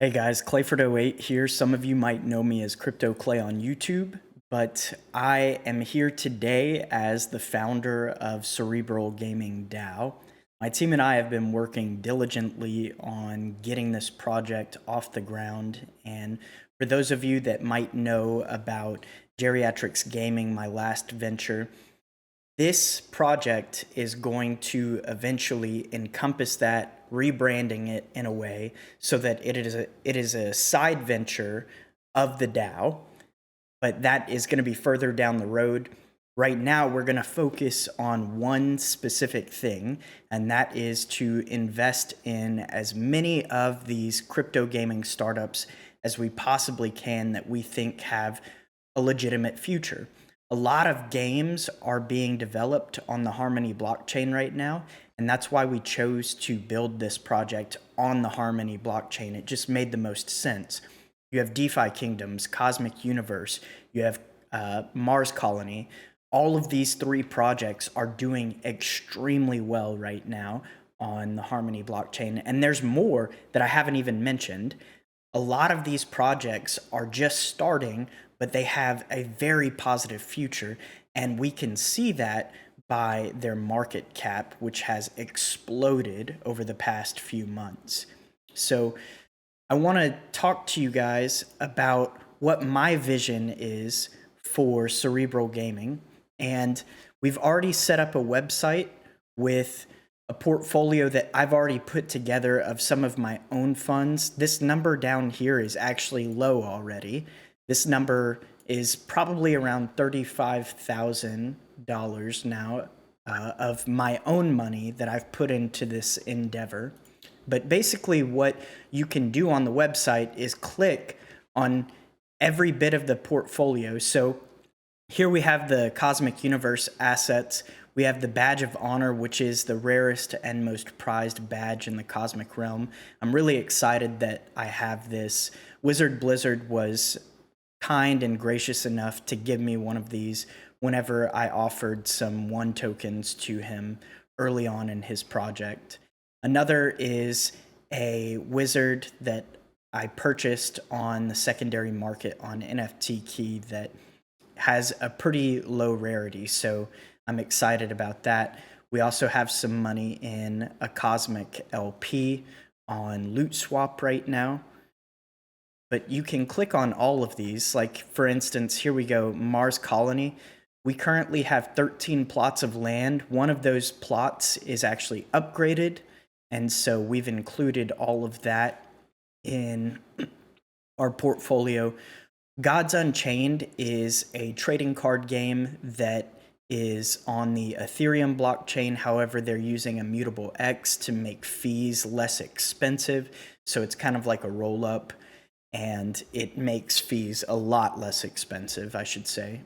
Hey guys, Clayford08 here. Some of you might know me as Crypto Clay on YouTube, but I am here today as the founder of Cerebral Gaming DAO. My team and I have been working diligently on getting this project off the ground. And for those of you that might know about Geriatrics Gaming, my last venture, this project is going to eventually encompass that, rebranding it in a way so that it is a side venture of the DAO, but that is going to be further down the road. Right now, we're going to focus on one specific thing, and that is to invest in as many of these crypto gaming startups as we possibly can that we think have a legitimate future. A lot of games are being developed on the Harmony blockchain right now, and that's why we chose to build this project on the Harmony blockchain. It just made the most sense. You have Defy Kingdoms, Cosmic Universe, you have Mars Colony. All of these three projects are doing extremely well right now on the Harmony blockchain, and there's more that I haven't even mentioned. A lot of these projects are just starting, but they have a very positive future, and we can see that by their market cap, which has exploded over the past few months. So I want to talk to you guys about what my vision is for Cerebral Gaming. And we've already set up a website with a portfolio that I've already put together of some of my own funds. This number down here is actually low already. This number is probably around $35,000 now of my own money that I've put into this endeavor. But basically what you can do on the website is click on every bit of the portfolio. So here we have the Cosmic Universe assets. We have the Badge of Honor, which is the rarest and most prized badge in the cosmic realm. I'm really excited that I have this. Wizard Blizzard was kind and gracious enough to give me one of these whenever I offered some one tokens to him early on in his project. Another is a wizard that I purchased on the secondary market on NFTKey that has a pretty low rarity, so I'm excited about that. We also have some money in a Cosmic LP on Loot Swap right now. But you can click on all of these. Like, for instance, here we go, Mars Colony. We currently have 13 plots of land. One of those plots is actually upgraded, and so we've included all of that in our portfolio. Gods Unchained is a trading card game that is on the Ethereum blockchain. However, they're using Immutable X to make fees less expensive. So it's kind of like a roll up, and it makes fees a lot less expensive, I should say.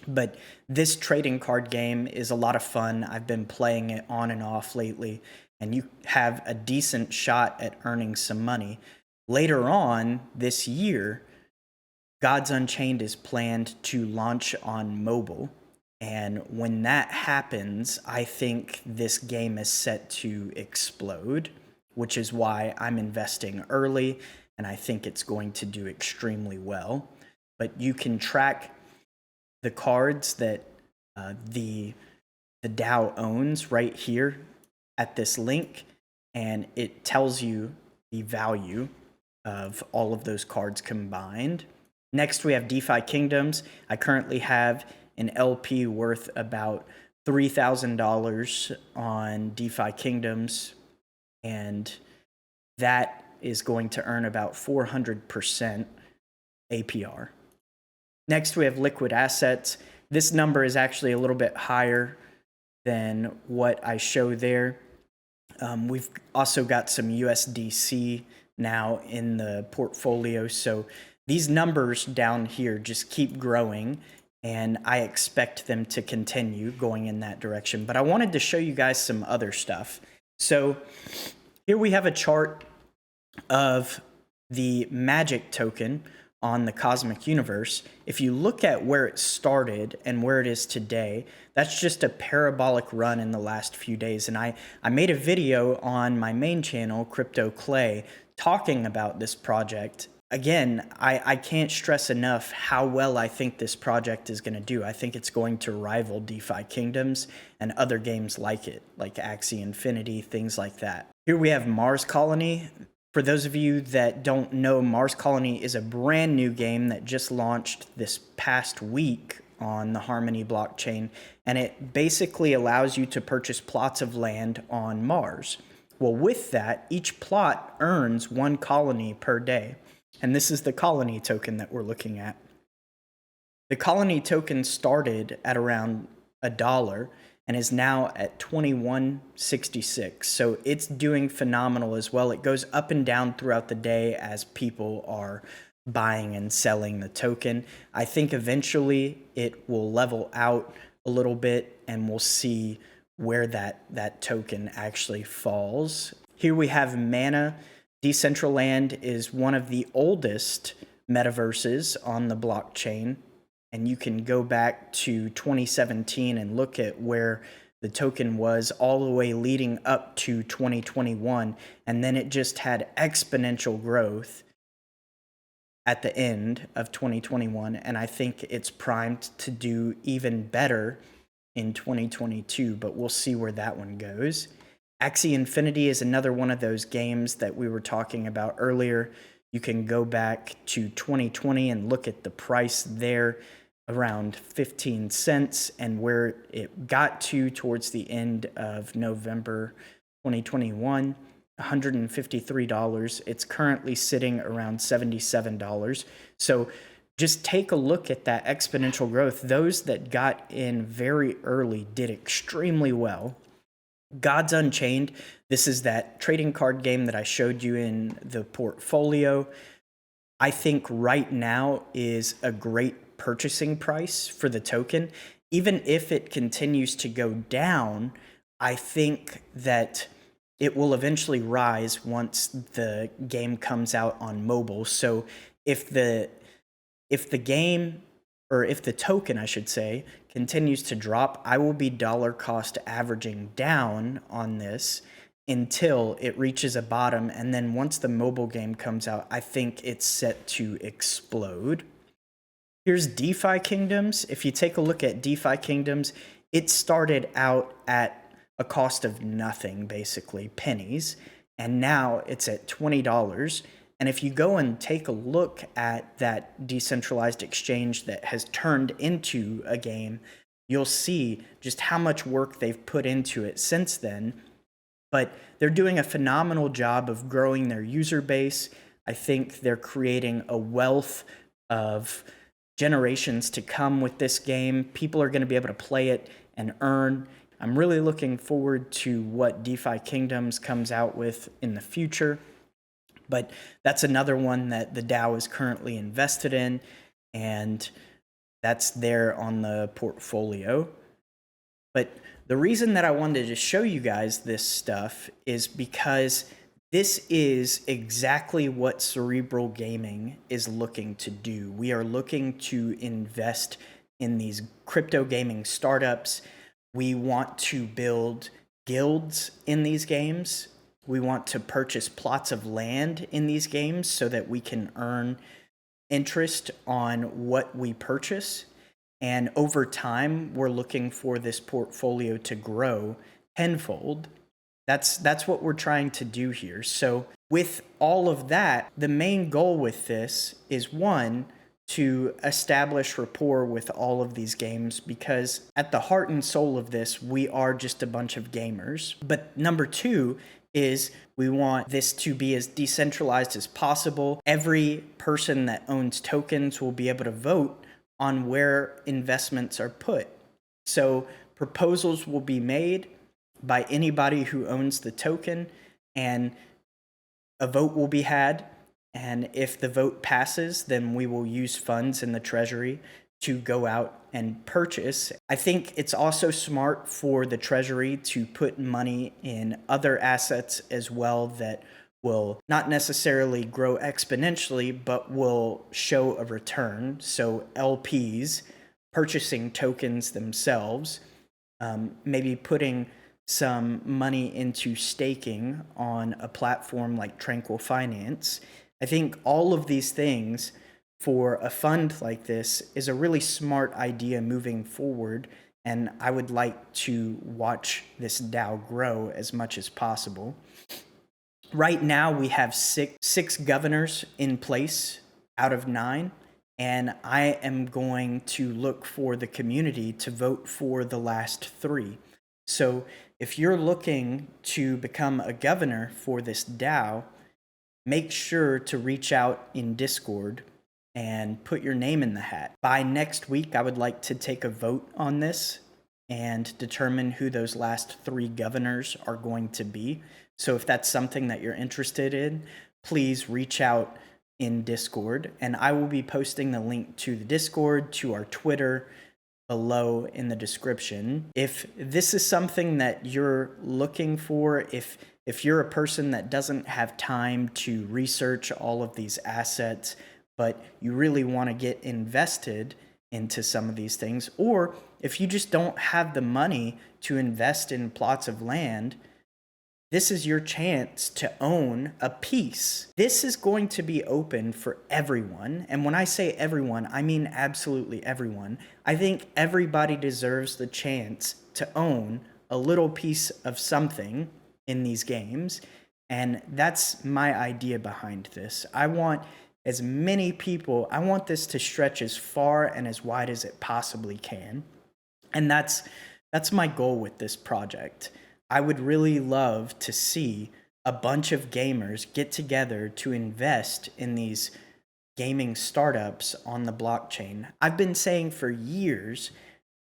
But this trading card game is a lot of fun. I've been playing it on and off lately, and you have a decent shot at earning some money. Later on this year, Gods Unchained is planned to launch on mobile, and when that happens, I think this game is set to explode, which is why I'm investing early, and I think it's going to do extremely well. But you can track the cards that the DAO owns right here at this link, and it tells you the value of all of those cards combined. Next, we have Defy Kingdoms. I currently have an LP worth about $3,000 on Defy Kingdoms, and that is going to earn about 400% APR. Next, we have Liquid Assets. This number is actually a little bit higher than what I show there. We've also got some USDC now in the portfolio, so these numbers down here just keep growing, and I expect them to continue going in that direction. But I wanted to show you guys some other stuff. So here we have a chart of the magic token on the Cosmic Universe. If you look at where it started and where it is today, that's just a parabolic run in the last few days. And I made a video on my main channel, Crypto Clay, talking about this project, again, I can't stress enough how well I think this project is going to do. I think it's going to rival Defy Kingdoms and other games like it, like Axi Infinity, things like that. Here we have Mars Colony. For those of you that don't know, Mars Colony is a brand new game that just launched this past week on the Harmony blockchain, and it basically allows you to purchase plots of land on Mars. Well, with that, each plot earns 1 colony per day, and this is the colony token that we're looking at. The colony token started at around $1 and is now at 21.66. So it's doing phenomenal as well. It goes up and down throughout the day as people are buying and selling the token. I think eventually it will level out a little bit and we'll see where that token actually falls. Here we have Mana. Decentraland is one of the oldest metaverses on the blockchain, and you can go back to 2017 and look at where the token was all the way leading up to 2021, and then it just had exponential growth at the end of 2021, and I think it's primed to do even better in 2022, but we'll see where that one goes. Axi Infinity is another one of those games that we were talking about earlier. You can go back to 2020 and look at the price there, around 15 cents, and where it got to towards the end of November 2021, $153. It's currently sitting around $77. So just take a look at that exponential growth. Those that got in very early did extremely well. Gods Unchained, this is that trading card game that I showed you in the portfolio. I think right now is a great purchasing price for the token. Even if it continues to go down, I think that it will eventually rise once the game comes out on mobile. So if the game, or if the token, I should say, continues to drop, I will be dollar cost averaging down on this until it reaches a bottom. And then once the mobile game comes out, I think it's set to explode. Here's Defy Kingdoms. If you take a look at Defy Kingdoms, it started out at a cost of nothing, basically pennies, and now it's at $20. And if you go and take a look at that decentralized exchange that has turned into a game, you'll see just how much work they've put into it since then. But they're doing a phenomenal job of growing their user base. I think they're creating a wealth of generations to come with this game. People are going to be able to play it and earn. I'm really looking forward to what Defy Kingdoms comes out with in the future. But that's another one that the DAO is currently invested in, and that's there on the portfolio. But the reason that I wanted to show you guys this stuff is because this is exactly what Cerebral Gaming is looking to do. We are looking to invest in these crypto gaming startups. We want to build guilds in these games. We want to purchase plots of land in these games so that we can earn interest on what we purchase. And over time, we're looking for this portfolio to grow tenfold. That's what we're trying to do here. So with all of that, the main goal with this is, one, to establish rapport with all of these games, because at the heart and soul of this, we are just a bunch of gamers. But number two is we want this to be as decentralized as possible. Every person that owns tokens will be able to vote on where investments are put. So proposals will be made by anybody who owns the token, and a vote will be had. And if the vote passes, then we will use funds in the treasury to go out and purchase. I think it's also smart for the treasury to put money in other assets as well that will not necessarily grow exponentially, but will show a return. So LPs purchasing tokens themselves, maybe putting some money into staking on a platform like Tranquil Finance. I think all of these things for a fund like this is a really smart idea moving forward, and I would like to watch this DAO grow as much as possible. Right now, we have six governors in place out of 9, and I am going to look for the community to vote for the last 3. So if you're looking to become a governor for this DAO, make sure to reach out in Discord and put your name in the hat. By next week, I would like to take a vote on this and determine who those last 3 governors are going to be. So if that's something that you're interested in, please reach out in Discord, and I will be posting the link to the Discord, to our Twitter, below in the description. If this is something that you're looking for, if you're a person that doesn't have time to research all of these assets, but you really want to get invested into some of these things, or if you just don't have the money to invest in plots of land, this is your chance to own a piece. This is going to be open for everyone. And when I say everyone, I mean absolutely everyone. I think everybody deserves the chance to own a little piece of something in these games. And that's my idea behind this. I want as many people, I want this to stretch as far and as wide as it possibly can. And that's my goal with this project. I would really love to see a bunch of gamers get together to invest in these gaming startups on the blockchain. I've been saying for years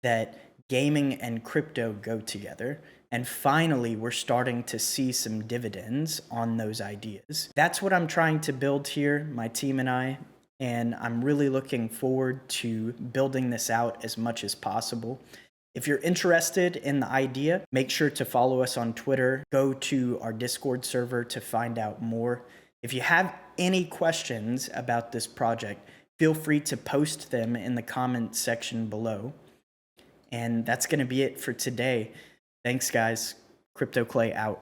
that gaming and crypto go together, and finally we're starting to see some dividends on those ideas. That's what I'm trying to build here, my team and I, and I'm really looking forward to building this out as much as possible. If you're interested in the idea, make sure to follow us on Twitter. Go to our Discord server to find out more. If you have any questions about this project, feel free to post them in the comments section below. And that's going to be it for today. Thanks, guys. Crypto Clay out.